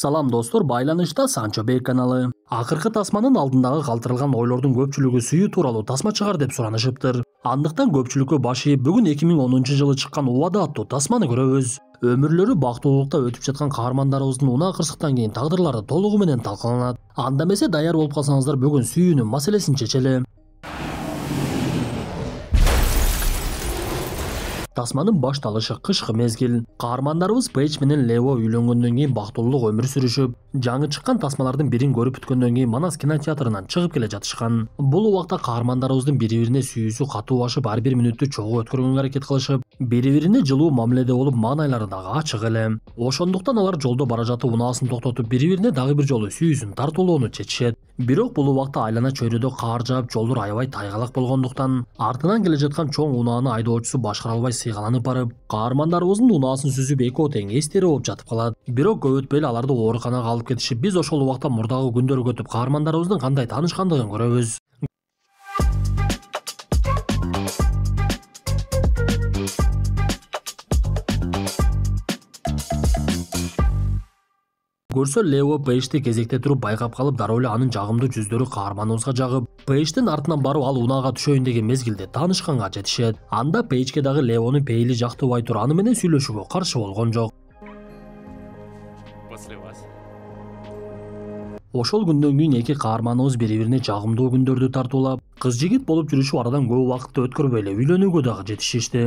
Салам достор, байланышта Санчо Бей каналы. Акыркы тасманын алдындагы калтырылган ойлордун көпчүлүгү сүйүү тууралуу тасма чыгар деп суранышыптыр. Андыктан көпчүлүккө баш ийип бүгүн 2010 жылы чыккан Убада аттуу тасманы көрөбүз. Өмүрлөрү бактылуулукта өтүп жаткан каармандарыбыздын унаа кырсыктан кийин тагдырлары толугу менен талкаланат. Анда эмесе даяр болуп калсаңыздар бүгүн сүйүүнүн маселесин чечели. Тасманын башталышы кышкы мезгил. Каармандарыбыз Пейдж менен Лео үйлөнгөндөн кийин бактылуулук өмүр сүрүшүп, жаңы чыккан тасмалардын бирин көрүп бүткөндөн кийин Манас кинотеатрынан чыгып келе жатышкан. Бул убакта каармандарыбыздын бири-бирине сүйүүсү катуу ашып, ар бир мүнөттү чогуу өткөргөнгө аракет кылышып, бири-бирине жылуу мамиледе болуп, маанайлары дагы ачык эле. Ошондуктан алар жолдо бара жатып унаасын токтотуп, бири-бирине дагы бир жолу сүйүүсүн тартуулоону чечишет. Бирок бул убакта айлана чөйрөдө каар жаап, жолдор аябай тайгалак болгондуктан, артынан келе жаткан чоң унааны айдоочусу башкара албай сыйгаланып барып, каармандарыбыздын унаасын сүзүп экөө тең эстери болуп жатып калат. Бирок көп өтпөй эле аларды ооруканага алып кетишип, биз ошол убакта мурдагы күндөргө өтүп каармандарыбыздын кандай таанышкандыгын көрөбүз. Көрсө Лео Пейджди кезекте туруп байкап калып, дароо эле анын жагымдуу жүздөрү каарманыбызга жагып, Пейдждин артынан барып ал унаага түшөйүн деген мезгилде таанышканга жетишет. Анда Пейджге дагы Леонун пейили жактыбай тур, аны менен сүйлөшүүгө каршы болгон жок. Ошол күндөн кийин эки каарманыбыз бири-бирине жагымдуу күндөрдү тартуулап, кыз-жигит болуп жүрүшүп, арадан көп убакытты өткөрбөй эле үйлөнүүгө дагы жетишишти.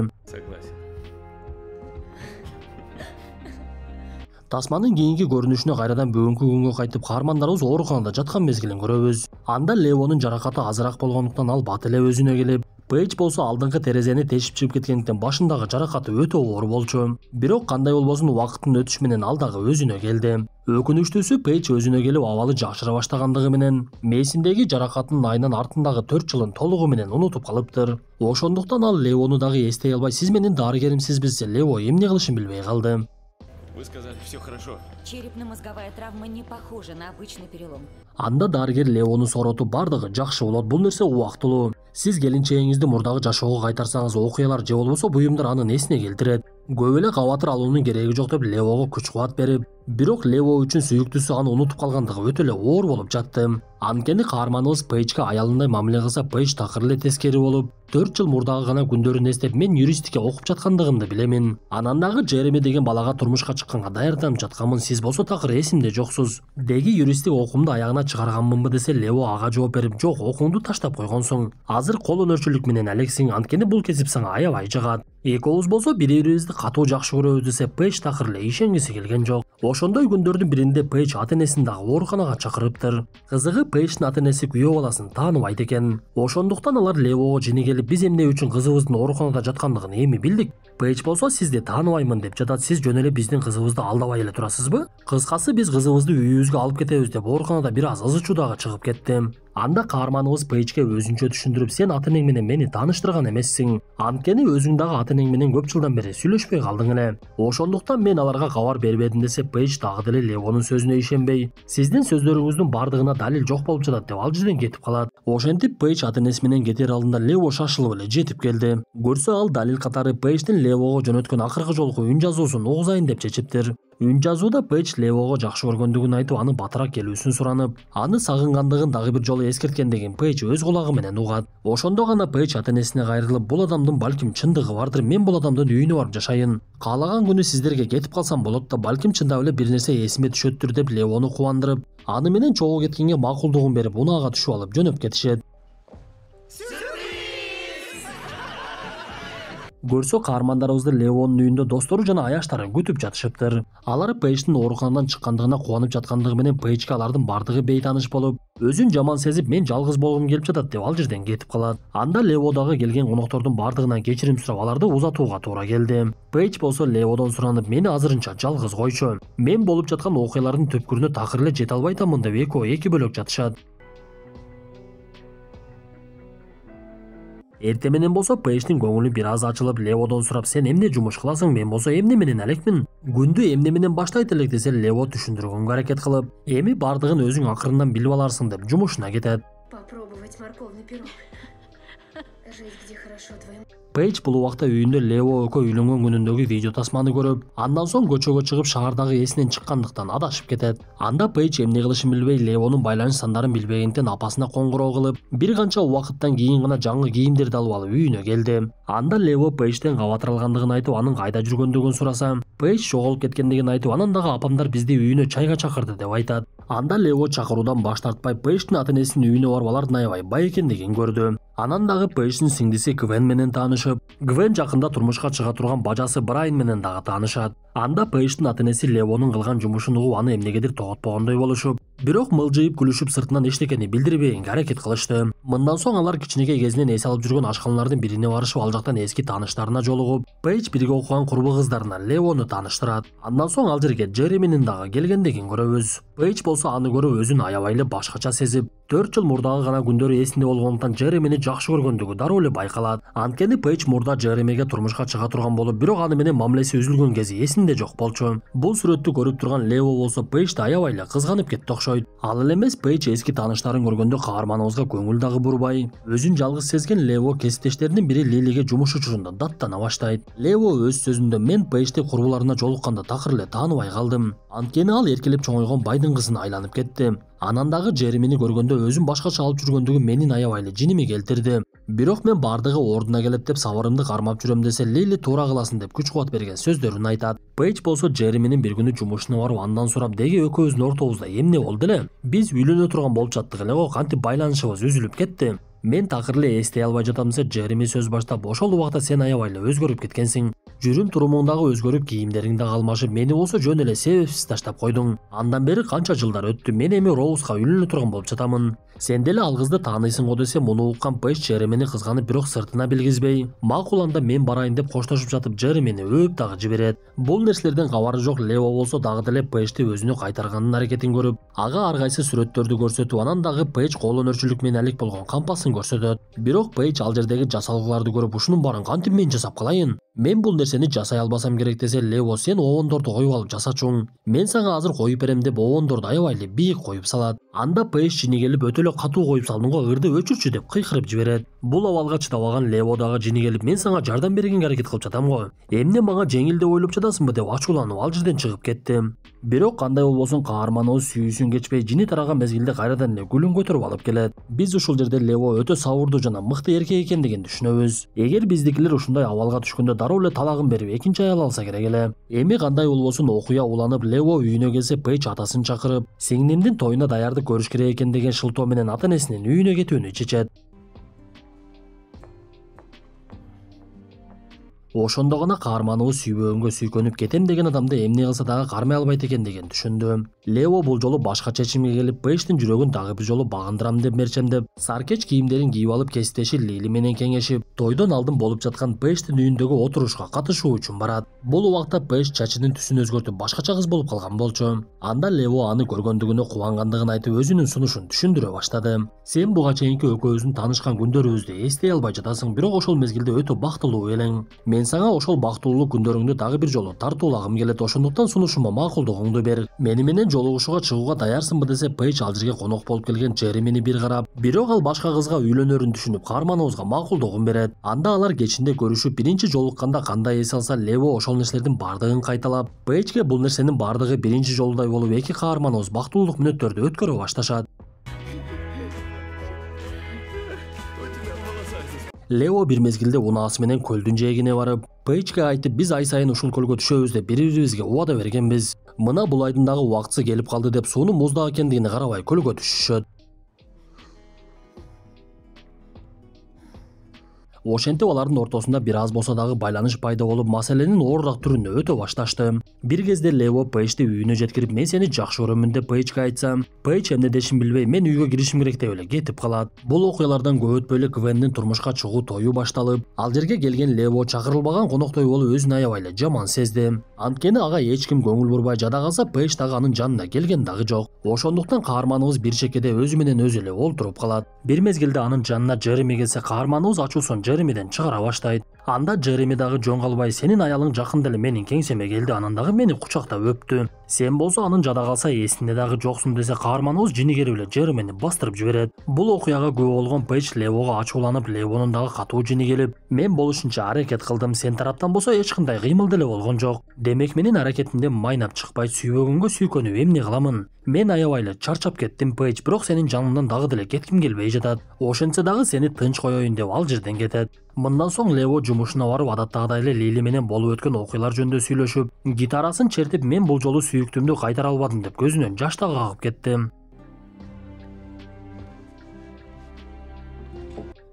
Тасманын кийинки көрүнүшүнө кайрадан бүгүнкү күнгө кайтып, каармандарыбыз ооруканада жаткан мезгилин көрөбүз. Анда Леонун жаракаты азыраак болгондуктан ал бат эле өзүнө келип, Пейдж болсо алдыңкы терезени тешип чыгып кеткендиктен башындагы жаракаты өтө оор болчу. Бирок кандай болбосун убакыттын өтүшү менен ал дагы өзүнө келди. Өкүнүчтүүсү Пейдж өзүнө келип абалы жакшыра баштагандыгы менен мээсиндеги жаракатынын айынан артындагы 4 жылын толугу менен унутуп калыптыр. Ошондуктан ал Леону дагы эстей албай, сиз менин дарыгеримсизбиз, Лео эмне кылышын билбей калды. Вы сказали, все хорошо. Черепно-мозговая травма не похожа на обычный перелом. Анда дарыгер Леону соротуп, бардыгы жакшы болот, бул нерсе убактылуу. Сиз келинчегиңизди мурдагы жашоого кайтарсаңыз, окуялар же болбосо буюмдар анын эсине келтирет. Көп эле кабатыр алуунун кереги жок деп Леого күч кубат берип, бирок Лео үчүн сүйүктүүсү аны унутуп калгандыгы өтө эле оор болуп жатты. Анткени каарманыбыз Пейджге аялындай мамиле кылса, Пейдж такыр эле тескери болуп, 4 жыл мурдагы гана күндөрүн эстеп, мен юристикке окуп жаткандыгымды билемин. Анан дагы Джереми деген балага турмушка чыкканга даярданып жатканмын, сиз болсо такыр эсимде жоксуз. Деги юристтик окуумду аягына чыгарганмынбы десе, Лео ага жооп берип, жок, окууңду таштап койгонсуң. Азыр кол өнөрчүлүк менен алексиң, анткени бул кесип сага аябай жагат. Экөөбүз болсо бири-бирибизди катуу жакшы көрөбүз десе, Пейдж такыр эле ишенгиси келген жок. Ошондой күндөрдүн биринде Пейдж ата-энесин дагы ооруканага чакырыптыр. Кызыгы Пейдждин ата-энеси күйөө баласын тааныбайт экен. Ошондуктан алар Леого жини келип, биз эмне үчүн кызыбыздын ооруканада жаткандыгын эми билдик. Пейдж болсо сизди тааныбаймын деп жатат, сиз жөн эле биздин кызыбызды алдабай эле турасызбы? Кыскасы, биз кызыбызды үйүбүзгө алып кетебиз деп ооруканада бир аз ызы чуу дагы чыгып кетти. Анда каарманыбыз Пейджге өзүнчө түшүндүрүп, сен ата-энең менен мени тааныштырган эмессиң. Анткени өзүң дагы ата-энең менен көп жылдан бери сүйлөшпөй калдың эле. Ошондуктан мен аларга кабар бербедим десе, Пейдж дагы деле Леонун сөзүнө ишенбей, сиздин сөздөрүңүздүн бардыгына далил жок болуп жатат деп ал жерден кетип калат. Ошентип Пейдж ата-энеси менен кетер алдында Лео шашылып эле жетип келди. Көрсө ал далил катары Пейдждин Леого жөнөткөн акыркы жолку үн жазуусун угузайын деп чечиптир. Үн жазууда Пейдж Леого жакшы көргөндүгүн айтып, аны батыраак келүүсүн суранып, аны сагынгандыгын дагы бир жолу эскерткендигин Пейдж өз кулагы менен угат. Ошондо гана Пейдж ата-энесине кайрылып, бул адамдын балким чындыгы бардыр, мен бул адамдын үйүнө барып жашайын. Каалаган күнү сиздерге кетип калсам болот да, балким чындап эле бир нерсе эсиме түшөттүр деп Леону кубандырып, аны менен чогуу кеткенге макулдугун берип, унаага түшүп алып жөнөп кетишет. Көрсө каармандарыбызды Леонун үйүндө достору жана аяштары күтүп жатышыптыр. Алар Пейдждин ооруканадан чыккандыгына кубанып жаткандыгы менен Пейджге алардын бардыгы бейтааныш болуп, өзүн жаман сезип, мен жалгыз болгум келип жатат деп ал жерден кетип калат. Анда Лео дагы келген коноктордун бардыгынан кечирим сурап, аларды узатууга туура келди. Пейдж болсо Леодон суранып, мени азырынча жалгыз койчу. Мен болуп жаткан окуялардын түпкүрүнө такыр эле жете албай атамын деп экөө эки бөлөк жатышат. Эрте менен болсо Пейдждин көңүлү бир аз ачылып, Леодон сурап, сен эмне жумуш кыласың, мен болсо эмне менен элекмин? Күндү эмне менен баштайт элек десе, Лео түшүндүргөнгө аракет кылып, эми бардыгын өзүң акырындан билип аларсың деп жумушуна кетет. Попробовать морковный пирог. Жить где хорошо твоим. Пейдж бул убакта үйүндө Лео экөө үйлөнгөн күнүндөгү видео тасманы көрүп, андан соң көчөгө чыгып шаардагы эсинен чыккандыктан адашып кетет. Анда Пейдж эмне кылышын билбей, Леонун байланыш сандарын билбегендиктен апасына коңгуроо кылып, бир канча убакыттан кийин гана жаңы кийимдерди алып алып үйүнө келди. Анда Лео Пейджден кабатыр алгандыгын айтып, анын кайда жүргөндүгүн сураса, Пейдж жоголуп кеткендигин айтып, анан дагы апамдар бизди үйүнө чайга чакырды деп айтат. Анда Лео чакыруудан баш тартпай, Пейдждин ата-энесинин үйүнө барып алардын аябай бай экендигин көрдү. Анан дагы Пейдждин сиңдиси Гвен менен таанышып, Гвен жакында турмушка чыга турган бажасы Брайан менен дагы таанышат. Анда Пейдждин ата-энеси Леонун кылган жумушун угуп, аны эмнегедир тоготпогондой болушуп, бирок мылжыйып күлүшүп сыртынан эчтекени билдирбегенге аракет кылышты. Мындан соң алар кичинекей кезинен эс алып жүргөн ашканалардын бирине барышып, ал жактан эски тааныштарына жолугуп, Пейдж бирге окуган курбу кыздарына Леону тааныштырат. Андан соң ал жерге Джереминин дагы келгендигин көрөбүз. Пейдж болсо аны көрүп өзүн аябай эле башкача сезип, 4 жыл мурдагы гана күндөрү эсинде болгондуктан Джеремини жакшы көргөндүгү дароо эле байкалат. Анткени Пейдж мурда Джеремиге турмушка чыга турган болуп, бирок аны менен мамилеси үзүлгөн кези эсинде жок болчу. Бул сүрөттү көрүп турган Лео болсо Пейджди аябай эле кызганып кетти окшойт. Ал эле эмес, Пейдж эски тааныштарын көргөндө каарманыбызга көңүл дагы бурбай, өзүн жалгыз сезген Лео кесиптештеринин бири Лилиге жумуш учурунда даттана баштайт. Лео өз сөзүндө: "Мен Пейджди курбуларына жолукканда такыр эле тааныбай калдым. Анткени ал эркелеп чоңойгон байдын кызына айланып кетти. Анан дагы Джеремини көргөндө өзүн башкача алып жүргөндүгү менин аябай эле жиниме келтирди. Бирок мен бардыгы ордуна келет деп сабырымды кармап жүрөм десе, Лили туура кыласың деп күч кубат берген сөздөрүн айтат. Пейдж болсо Джереминин бир күнү жумушуна барып, андан сурап: "Деги экөөбүздүн ортобузда эмне болду эле? Биз үйлөнө турган болуп жаттык эле го, кантип байланышыбыз үзүлүп кетти?" "Мен такыр эле эстей албай жатам" десе, Джереми сөз баштап: "Ошол убакта сен аябай эле өзгөрүп кеткенсиң. Жүрүм турумуң дагы өзгөрүп, кийимдериң дагы алмашып, мени болсо жөн эле себепсиз таштап койдуң. Андан бери канча жылдар өттү, мен эми Роузга үйлөнө турган болуп жатамын. Сен деле ал кызды тааныйсың го" десе, муну уккан Пейдж Джеремини кызганып, бирок сыртына билгизбей, "Макул, анда мен барайын" деп коштошуп жатып, Джеремини өөп дагы жиберет. Бул нерселерден кабары жок Лео болсо дагы деле Пейджди өзүнө кайтарганын аракетин көрүп, ага ар кайсы сүрөттөрдү көрсөтүп, анан дагы Пейдж колөнөрчүлүк менен алек болгон компасын көрсөтөт. Бирок Пейдж ал жердеги жасалгыларды көрүп, "Ушунун баарын кантип мен жасап калайын? Мен бул нерсени жасай албасам керек" десе, Лео: "Сен обондорду коюп алып жасачуң. Мен сага азыр коюп берем" деп обондорду аябай эле бийик коюп салат. Анда Пейдж жини келип: "Өтө эле катуу коюп салдың го, ырды өчүрчү" деп кыйкырып жиберет. Бул абалга чыдабаган Лео дагы жини келип: "Мен сага жардам бергенге аракет кылып жатам го. Эмне мага жеңил деп ойлоп жатасыңбы" деп ачууланып ал жерден чыгып кетти. Бирок кандай болбосун каарманыбыз сүйүүсүн кечпей, жини тараган мезгилде кайрадан эле гүлүн көтөрүп алып келет. Биз ушул жерде Лео өтө сабырдуу жана мыкты эркек экендигин түшүнөбүз. Эгер биздикилер ушундай абалга түшкөндө дароо эле талагын берип экинчи аял алса керек эле. Эми кандай болбосун окуя уланып, Лео үйүнө келсе, Пейдж атасын чакырып, сиңдимдин тоюна даярдык көрүш керек экен деген шылтоо менен ата-энесинин үйүнө кетүүнү чечет. Ошондо гана каарманыбыз сүйбөгөнгө сүйкөнүп кетем деген адамды эмне кылса дагы кармай албайт экендигин түшүндү. Лео бул жолу башка чечимге келип, Пейдждин жүрөгүн дагы бир жолу багындырам деп мерчемдеп, саркеч кийимдерин кийип алып, кесиптеши Лили менен кеңешип, тойдон алдын болуп жаткан Пейдждин үйүндөгү отурушка катышуу үчүн барат. Бул убакта Пейдж чачынын түсүн өзгөртүп, башкача кыз болуп калган болчу. Анда Лео аны көргөндүгүнө кубангандыгын айтып, өзүнүн сунушун түшүндүрө баштады. "Сен буга чейинки экөөбүздүн таанышкан күндөрүбүздү эстей албай жатасың, бирок ошол мезгилде өтө бактылуу элең. Мен сага ошол бактылуулук күндөрүңдү дагы бир жолу тартуулагым келет, ошондуктан сунушума макулдугуңду бер. Мени менен жолугушууга чыгууга даярсыңбы" десе, Пейдж ал жерге конок болуп келген Джеремини бир карап, бирок ал башка кызга үйлөнөрүн түшүнүп, каарманыбызга макулдугун берет. Анда алар кечинде көрүшүп, биринчи жолукканда кандай эс алса, Лео ошол нерселердин бардыгын кайталап, Пейджге бул нерсенин бардыгы биринчи жолудай болуп, эки каарманыбыз бактылуулук мүнөттөрдү өткөрө башташат. Лео бир мезгилде унаасы менен көлдүн жээгине барып, Пейджге айтып, "Биз ай сайын ушул көлгө түшөбүз деп бири-бирибизге убада бергенбиз. Мына бул айдын дагы убактысы келип калды" деп суунун муздак экендигине карабай көлгө түшүшөт. Ошентип алардын ортосунда бир аз болсо дагы байланыш пайда болуп, маселенин оорураак түрүнө өтө башташты. Бир кезде Лео Пейджди үйүнө жеткирип, "Мен сени жакшы көрөмүн" деп Пейджге айтса, Пейдж эмне дешин билбей, "Мен үйгө киришим керек" деп эле кетип калат. Бул окуялардан көп өтпөй эле Гвендин турмушка чыгуу тою башталып, ал жерге келген Лео чакырылбаган коноктой болуп өзүн аябай эле жаман сезди. Анткени ага эч ким көңүл бурбай жада калса, Пейдж дагы анын жанына келген дагы жок. Ошондуктан каарманыбыз бир чекеде өзү менен өзү эле олтуруп калат. Бир мезгилде анын жанына Джереми келсе, каарманыбыз ачуусун Джеремиден чыгара баштайт. Анда Джереми дагы жөн калбай сенин аялың жакында эле менин кеңсеме келди, анан дагы мени кучактап өптү. Сен болсо анын жада калса эсинде дагы жоксуң десе каарманыбыз жинигерип эле Джеремини бастырып жиберет. Бул окуяга күбө болгон Пейдж Левого ачууланып, Левонун дагы катуу жини келип, мен болушунча аракет кылдым, сен тараптан болсо эч кандай кыймыл деле болгон жок. Демек менин аракетимден майнап чыкпай сүйбөгөнгө сүйкөнүп эмне кыламын? Мен аябай эле чарчап кеттим Пейдж, бирок сенин жаныңдан дагы деле кетким келбей жатат. Ошентсе дагы сени тынч коеюн деп ал жерден кетет. Мындан соң Лево жумушуна барып адаттагыдай эле Лили менен болуп өткөн окуялар жөнүндө сүйлөшүп, гитарасын чертип мен бул жолу сүйүктүмдү кайтара албадым деп көзүнөн жаш дагы агып кетти.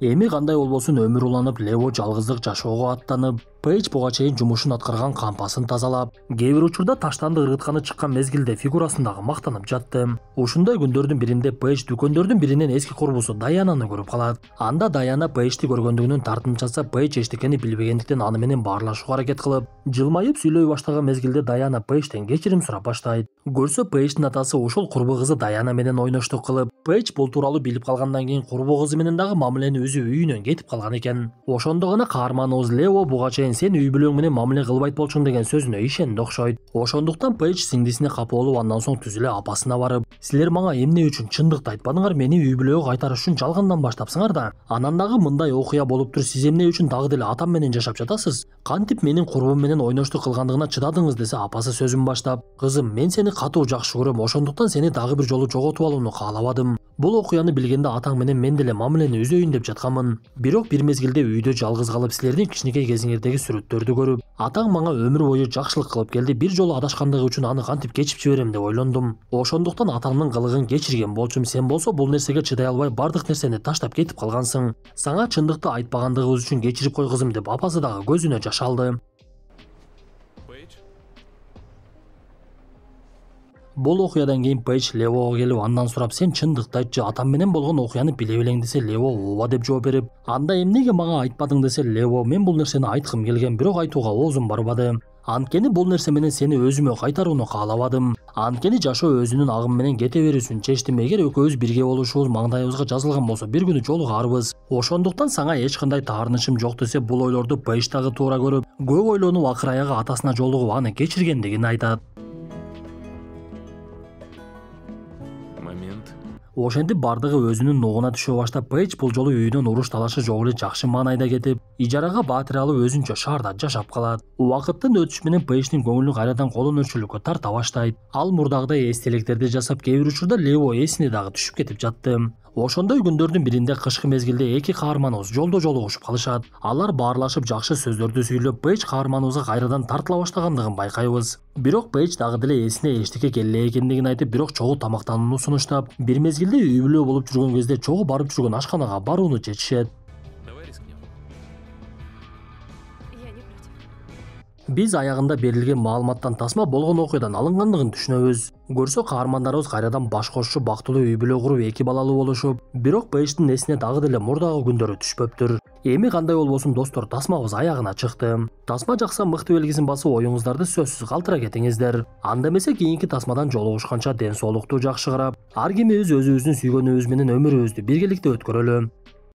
Эми кандай болбосун өмүр уланып, Лево жалгыздык жашоого аттанып, Пейдж буга чейин жумушун аткарган кампасын тазалап, кээ бир учурда таштанды ыргытканы чыккан мезгилде фигурасындагы мактанып жатты. Ушундай күндөрдүн биринде Пейдж дүкөндөрдүн биринен эски курбусу Даянаны көрүп калат. Анда Даяна Пейджди көргөндүгүнөн тартынчаса, Пейдж эчтекени билбегендиктен аны менен баарлашууга аракет кылып, жылмайып сүйлөй баштаган мезгилде Даяна Пейджден кечирим сурап баштайт. Көрсө Пейдждин атасы ушул курбу кызы Даяна менен ойноштук кылып, Пейдж бул тууралуу билип калгандан кийин курбу кызы менен дагы мамилени үзүп үйүнөн кетип калган экен. Ошондо гана каарманыбыз Лево буга чейин сен үй бүлөң менен мамиле кылбайт болчуң деген сөзүнө ишенди окшойт. Ошондуктан Пейдж сиңдисине капа болуп, андан соң түз эле апасына барып, силер мага эмне үчүн чындыкты айтпадыңар, мени үй бүлөгө кайтарыш үчүн жалгандан баштапсыңар да. Анан дагы мындай окуя болуптур, сиз эмне үчүн дагы деле атам менен жашап жатасыз? Кантип менин курбум менен ойноштук кылгандыгына чыдадыңыз десе, апасы сөзүн баштап, кызым, мен сени катуу жакшы көрөм, ошондуктан сени дагы бир жолу жоготуп алууну каалабадым. Бул окуяны билгенде атаң менен мен деле мамилени үзөйүн деп жатканмын. Бирок бир мезгилде үйдө жалгыз калып, силердин кичинекей кезиңердеги сүрөттөрдү көрүп, атаң мага өмүр бою жакшылык кылып келди, бир жолу адашкандыгы үчүн аны кантип кечип жиберем деп ойлондум. Ошондуктан атаңдын кылыгын кечирген болчумун, сен болсо бул нерсеге чыдай албай бардык нерсени таштап кетип калгансың. Сага чындыкты айтпагандыгыбыз үчүн кечирип кой кызым деп апасы дагы көзүнө жаш алды. Бул окуядан кийин Пейдж Левого келип андан сурап, сен чындыкты айтчы, атам менен болгон окуяны биле белең десе, Лево ооба деп жооп берип, анда эмнеге мага айтпадың десе, Лево, мен бул нерсени айткым келген, бирок айтууга оозум барбады. Анткени бул нерсе менен сени өзүмө кайтарууну каалабадым. Анткени жашоо өзүнүн агымы менен кете берүүсүн чечтим. Эгер экөөбүз бирге болушубуз маңдайыбызга жазылган болсо, бир күнү жолугаарбыз. Ошондуктан сага эч кандай таарынычым жок десе, бул ойлорду Пейдж дагы туура көрүп, көп ойлонуп акыр аягы атасына жолугуп аны кечиргендигин айтат. Ошентип бардыгы өзүнүн нугуна түшө баштап, Пейдж бул жолу үйдөн уруш талашы жок эле жакшы маанайда кетип, ижарага батир алып өзүнчө шаарда жашап калат. Убакыттын өтүшү менен Пейдждин көңүлү кайрадан колөнөрчүлүккө тарта баштайт. Ал мурдагыдай эстеликтерди жасап, кээ бир учурда Лево эсине дагы түшүп кетип жатты. Ошондой күндөрдүн биринде кышкы мезгилде эки каарманыбыз жолдо жолугушуп калышат. Алар баарлашып жакшы сөздөрдү сүйлөп, Пейдж каарманыбызга кайрадан тартыла баштагандыгын байкайбыз. Бирок Пейдж дагы деле эсине эчтеке келе экендигин айтып, бирок чогуу тамактанууну сунуштап, бир мезгилде үй бүлө болуп жүргөн кезде чогуу барып жүргөн ашканага барууну чечишет. Биз аягында берилген маалыматтан тасма болгон окуядан алынгандыгын түшүнөбүз. Көрсө каармандарыбыз кайрадан баш кошушуп, бактылуу үй бүлө куруп, эки балалуу болушуп, бирок Пейдждин эсине дагы деле мурдагы күндөрү түшпөптүр. Эми кандай болбосун достор, тасмабыз аягына чыкты. Тасма жакса мыкты белгисин басып, оюңуздарды сөзсүз калтыра кетиңиздер. Анда эмесе кийинки тасмадан жолугушканча ден соолукту жакшы карап, ар кимибиз өзүбүздүн сүйгөнүбүз менен өмүрүбүздү биргеликте өткөрөлү.